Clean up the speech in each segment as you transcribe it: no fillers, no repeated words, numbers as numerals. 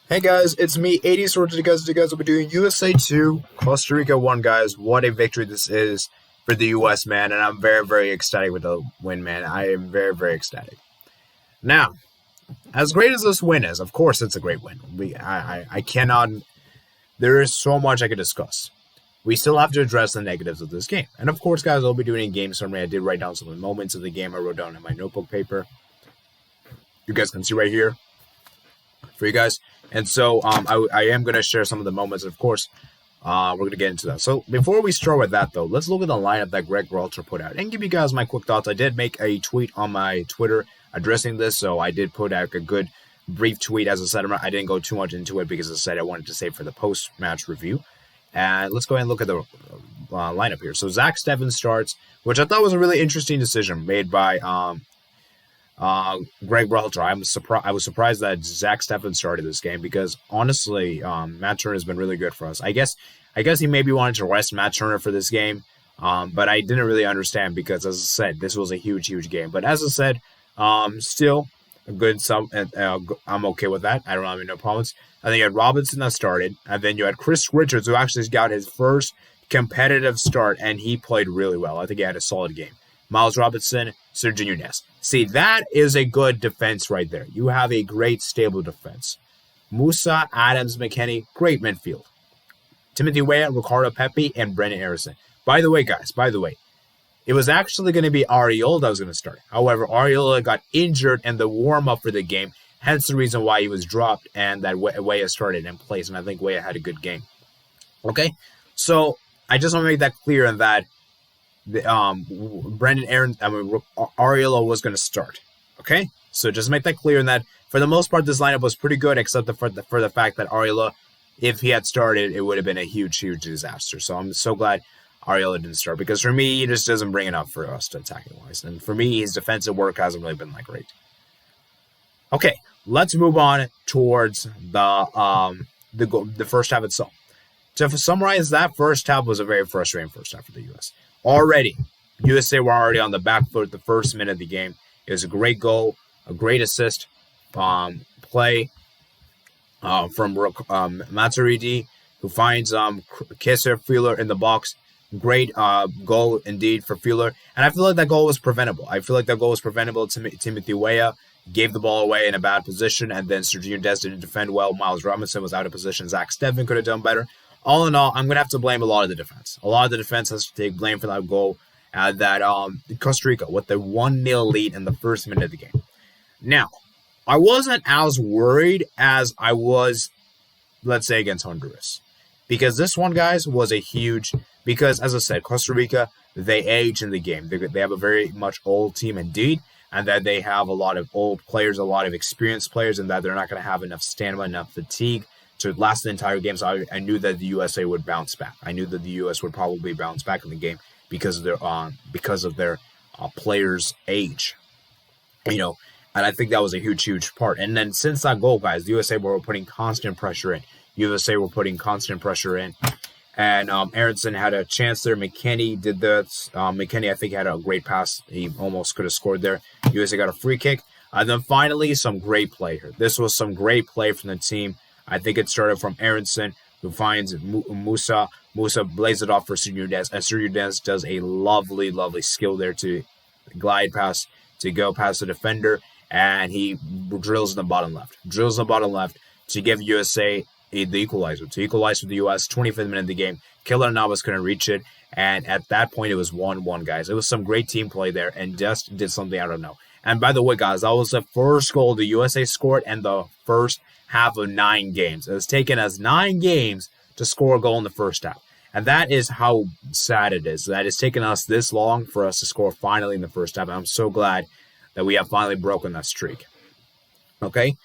Hey guys, it's me, 80 Swords. You guys will be doing USA 2, Costa Rica 1, guys. What a victory this is for the US, man. And I'm very, very ecstatic with the win, man. I am very, very ecstatic. Now, as great as this win is, of course it's a great win. I cannot, there is so much I could discuss. We still have to address the negatives of this game. And of course, guys, I'll be doing a game summary. I did write down some of the moments of the game I wrote down in my notebook paper. You guys can see right here for you guys. And so I am going to share some of the moments. And of course, we're going to get into that. So before we start with that, though, let's look at the lineup that Greg Berhalter put out and give you guys my quick thoughts. I did make a tweet on my Twitter addressing this, so I did put out a good brief tweet. As I said, I didn't go too much into it because, as I said, I wanted to save for the post-match review. And let's go ahead and look at the lineup here. So Zach Steffen starts, which I thought was a really interesting decision made by Greg Berhalter. I was surprised that Zach Steffen started this game because honestly, Matt Turner has been really good for us. I guess he maybe wanted to rest Matt Turner for this game, but I didn't really understand because, as I said, this was a huge game. But as I said, still a good sum. I'm okay with that. I don't have no problems. I think you had Robinson that started, and then you had Chris Richards, who actually got his first competitive start, and he played really well. I think he had a solid game. Miles Robinson, Sergio Dest. See, that is a good defense right there. You have a great, stable defense. Musah, Adams, McKennie, great midfield. Timothy Weah, Ricardo Pepi, and Brendan Harrison. By the way, guys, it was actually going to be Ariola that was going to start. However, Ariola got injured in the warm-up for the game, hence the reason why he was dropped and that Weah started in place, and I think Weah had a good game. Okay? So, I just want to make that clear in that Ariola was going to start. Okay? So, just make that clear in that, for the most part, this lineup was pretty good, except for the fact that Ariola, if he had started, it would have been a huge disaster. So, I'm so glad Ariola didn't start, because for me, he just doesn't bring enough for us to attacking wise. And for me, his defensive work hasn't really been that great. Okay, let's move on towards the first half itself. To summarize, that first half was a very frustrating first half for the U.S. Already, USA were already on the back foot the first minute of the game. It was a great goal, a great assist play from Matsuridi, who finds Kessler Fuller in the box. Great goal indeed for Fuller. And I feel like that goal was preventable. Timothy Weah gave the ball away in a bad position, and then Sergio Dest didn't defend well. Miles Robinson was out of position. Zach Steffen could have done better. All in all, I'm going to have to blame a lot of the defense. A lot of the defense has to take blame for that goal that Costa Rica with the 1-0 lead in the first minute of the game. Now, I wasn't as worried as I was, let's say, against Honduras. Because this one, guys, was a huge... Because, as I said, Costa Rica, they age in the game. They have a very much old team indeed, and that they have a lot of old players, a lot of experienced players, and that they're not going to have enough stamina, enough fatigue to last the entire game. So I knew that the USA would bounce back. I knew that the US would probably bounce back in the game because of their players' age. You know, and I think that was a huge part. And then since that goal, guys, the USA were putting constant pressure in. And Aronson had a chance there. McKennie did that. McKennie, I think, had a great pass. He almost could have scored there. USA got a free kick. And then finally, some great play here. This was some great play from the team. I think it started from Aronson, who finds Musah. Musah blazes it off for Sergio Dest. And Sergio Dest does a lovely skill there to glide past, to go past the defender. And he drills in the bottom left. To give USA the equalizer. To equalize for the U.S., 25th minute of the game. Keylor Navas couldn't reach it, and at that point, it was 1-1, guys. It was some great team play there, and Dest did something I don't know. And by the way, guys, that was the first goal the USA scored in the first half of 9 games. It was taken as 9 games to score a goal in the first half. And that is how sad it is. That it's taken us this long for us to score finally in the first half, and I'm so glad that we have finally broken that streak. Okay?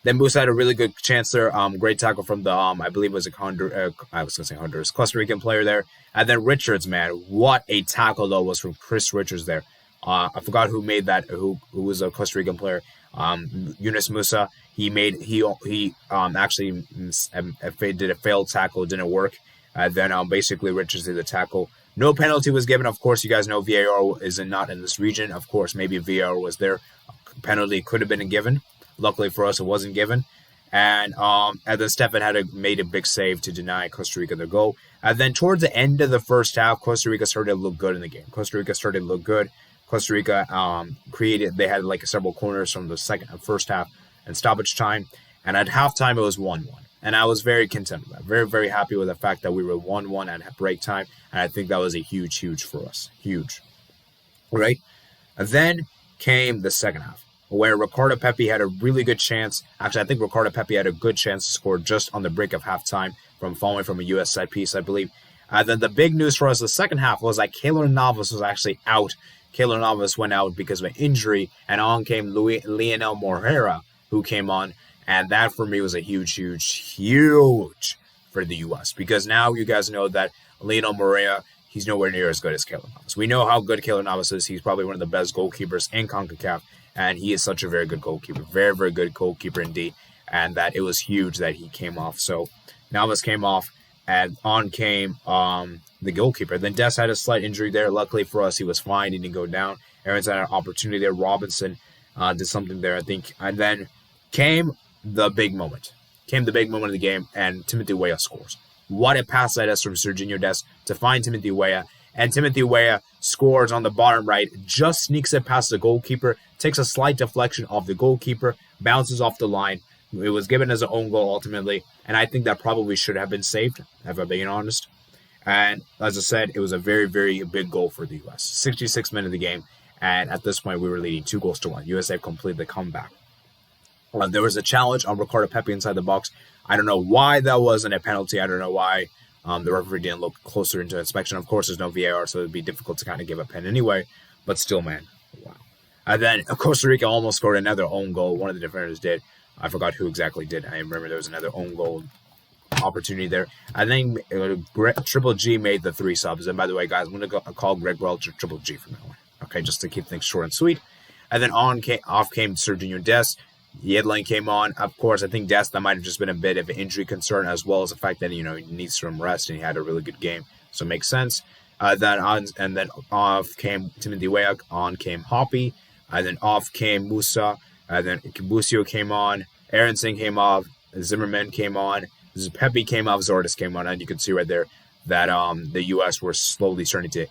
Then Musah had a really good chance there. Great tackle from the, I believe it was Honduras, Costa Rican player there. And then Richards, man, what a tackle though was from Chris Richards there. I forgot who made that, who was a Costa Rican player. Yunus Musah. He actually did a failed tackle. It didn't work. Then basically Richards did the tackle. No penalty was given. Of course, you guys know VAR is not in this region. Of course, maybe VAR was there. Penalty could have been given. Luckily for us, it wasn't given. And then Stefan had made a big save to deny Costa Rica the goal. And then towards the end of the first half, Costa Rica started to look good in the game. Costa Rica they had like several corners from the first half and stoppage time. And at halftime, it was 1-1. And I was very content with that. Very, very happy with the fact that we were 1-1 at break time. And I think that was a huge for us. Huge. Right? And then came the second half, where Ricardo Pepi had a really good chance. Actually, I think Ricardo Pepi had a good chance to score just on the break of halftime from following from a U.S. set piece, I believe. And then the big news for us the second half was that Keylor Navas was actually out. Keylor Navas went out because of an injury, and on came Lionel Moreira, who came on. And that for me was a huge for the U.S. Because now you guys know that Lionel Moreira, he's nowhere near as good as Keylor Navas. We know how good Keylor Navas is. He's probably one of the best goalkeepers in CONCACAF. And he is such a very good goalkeeper. Very, very good goalkeeper indeed. And that it was huge that he came off. So Navas came off, and on came the goalkeeper. Then Dest had a slight injury there. Luckily for us, he was fine. He didn't go down. Aaron's had an opportunity there. Robinson did something there, I think. And then came the big moment. Of the game, and Timothy Weah scores. What a pass that is from Serginho Dest to find Timothy Weah. And Timothy Weah scores on the bottom right, just sneaks it past the goalkeeper, takes a slight deflection off the goalkeeper, bounces off the line. It was given as an own goal ultimately, and I think that probably should have been saved, if I'm being honest. And as I said, it was a very, very big goal for the U.S. 66 minutes of the game, and at this point we were leading 2-1. USA completed the comeback. There was a challenge on Ricardo Pepi inside the box. I don't know why that wasn't a penalty. I don't know why the referee didn't look closer into inspection. Of course, there's no VAR, so it would be difficult to kind of give a pen anyway. But still, man, wow. And then Costa Rica almost scored another own goal. One of the defenders did. I forgot who exactly did. I remember there was another own goal opportunity there. I think Triple G made the 3 subs. And by the way, guys, I'm going to call Greg Welch Triple G from now on. Okay, just to keep things short and sweet. And then off came Serginho Dest. Yedlin came on. Of course, I think Dest, that might have just been a bit of an injury concern, as well as the fact that, he needs some rest and he had a really good game. So it makes sense. Then off came Timothy Weah. On came Hoppy. And then off came Musah. And then Busio came on. Aronson came off. Zimmerman came on. Pepi came off. Zordas came on. And you can see right there that the U.S. were slowly starting to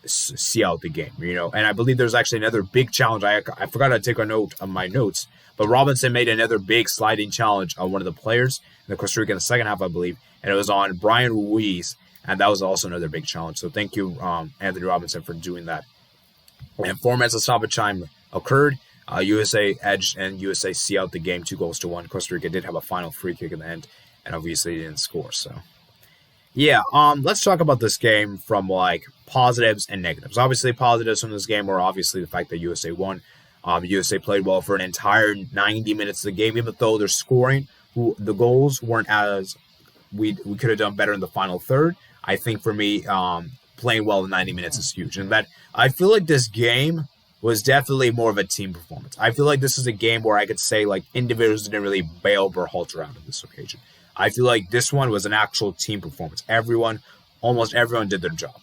see out the game, And I believe there's actually another big challenge. I forgot to take a note of my notes, but Robinson made another big sliding challenge on one of the players in the Costa Rica in the second half, I believe, and it was on Brian Ruiz, and that was also another big challenge. So thank you, Anthony Robinson, for doing that. And 4 minutes of stoppage time occurred. USA edged and USA see out the game 2-1. Costa Rica did have a final free kick in the end, and obviously didn't score. So yeah, let's talk about this game from like positives and negatives. Obviously, positives from this game were obviously the fact that USA won. USA played well for an entire 90 minutes of the game, even though their scoring, the goals weren't as we could have done better in the final third. I think for me, playing well in 90 minutes is huge, and that I feel like this game was definitely more of a team performance. I feel like this is a game where I could say like individuals didn't really bail Berhalter out on this occasion. I feel like this one was an actual team performance. Almost everyone did their job.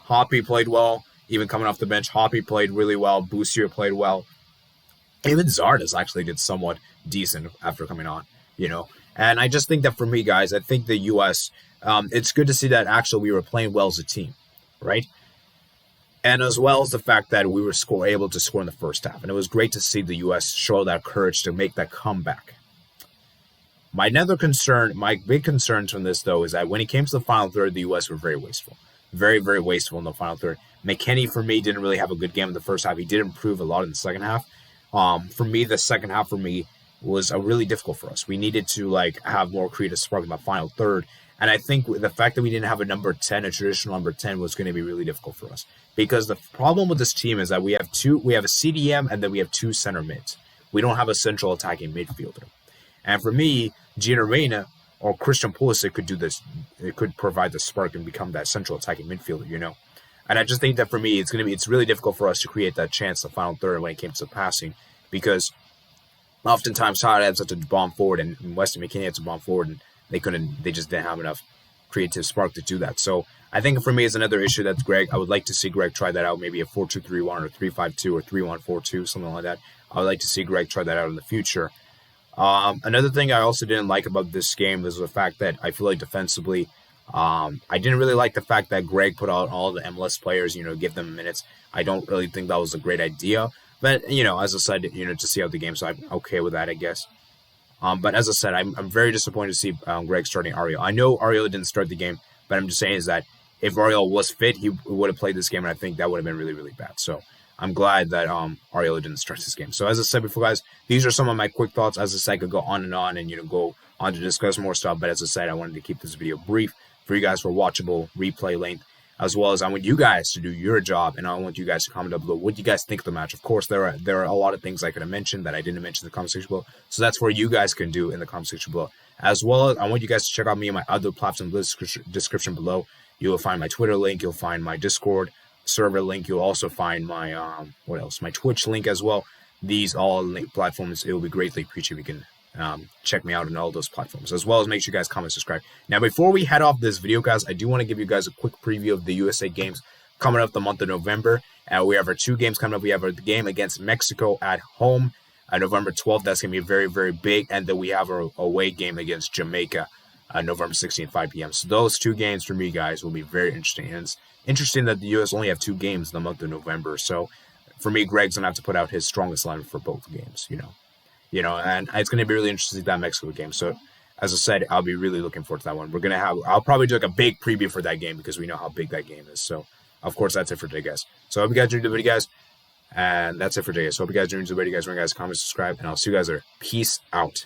Hoppy played well, even coming off the bench. Hoppy played really well. Busio played well. Even Zardes actually did somewhat decent after coming on, And I just think that for me, guys, I think the U.S., it's good to see that actually we were playing well as a team, right? And as well as the fact that we were able to score in the first half. And it was great to see the U.S. show that courage to make that comeback. My big concern from this, though, is that when it came to the final third, the U.S. were very wasteful. Very, very wasteful in the final third. McKennie, for me, didn't really have a good game in the first half. He did improve a lot in the second half. For me, the second half was really difficult for us. We needed to have more creative spark in the final third. And I think the fact that we didn't have a number 10, a traditional number 10, was going to be really difficult for us. Because the problem with this team is that we have a CDM and then we have 2 center mids. We don't have a central attacking midfielder. And for me, Gino Reyna or Christian Pulisic could do this. It could provide the spark and become that central attacking midfielder, And I just think that for me, it's really difficult for us to create that chance in the final third when it came to passing, because oftentimes Todd had such a bomb forward and Weston McKennie had to bomb forward, and they just didn't have enough creative spark to do that. So I think for me, it's another issue that's Greg. I would like to see Greg try that out, maybe a 4-2-3-1 or 3-5-2 or 3-1-4-2, something like that. I would like to see Greg try that out in the future. Another thing I also didn't like about this game is the fact that I feel like defensively, I didn't really like the fact that Greg put out all the MLS players, give them minutes. I don't really think that was a great idea. But, as I said, to see out the game, so I'm okay with that, I guess. But as I said, I'm very disappointed to see Greg starting Ariel. I know Ariel didn't start the game, but I'm just saying is that if Ariel was fit, he would have played this game, and I think that would have been really, really bad. So I'm glad that Ariel didn't start this game. So as I said before, guys, these are some of my quick thoughts. As I said, I could go on and go on to discuss more stuff. But as I said, I wanted to keep this video brief for you guys for watchable replay length, as well as I want you guys to do your job, and I want you guys to comment down below what you guys think of the match. Of course, there are a lot of things I could have mentioned that I didn't mention in the comment section below, so that's where you guys can do in the comment section below. As well as I want you guys to check out me and my other platforms in the description below. You will find my Twitter link, you'll find my Discord server link, you'll also find my my Twitch link as well. These all link platforms, it will be greatly appreciated if you can check me out on all those platforms, as well as make sure you guys comment, subscribe. Now, before we head off this video, guys, I do want to give you guys a quick preview of the USA games coming up the month of November. We have our 2 games coming up. We have our game against Mexico at home on November 12th. That's going to be very, very big. And then we have our away game against Jamaica November 16th, 5 p.m. So those 2 games for me, guys, will be very interesting. And it's interesting that the U.S. only have 2 games in the month of November. So for me, Greg's going to have to put out his strongest lineup for both games, and it's going to be really interesting to see that Mexico game. So, as I said, I'll be really looking forward to that one. I'll probably do like a big preview for that game because we know how big that game is. So, of course, that's it for today, guys. So, I hope you guys enjoyed the video, guys. And that's it for today, guys. So, I hope you guys enjoyed the video, guys. Remember, guys, comment, subscribe, and I'll see you guys there. Peace out.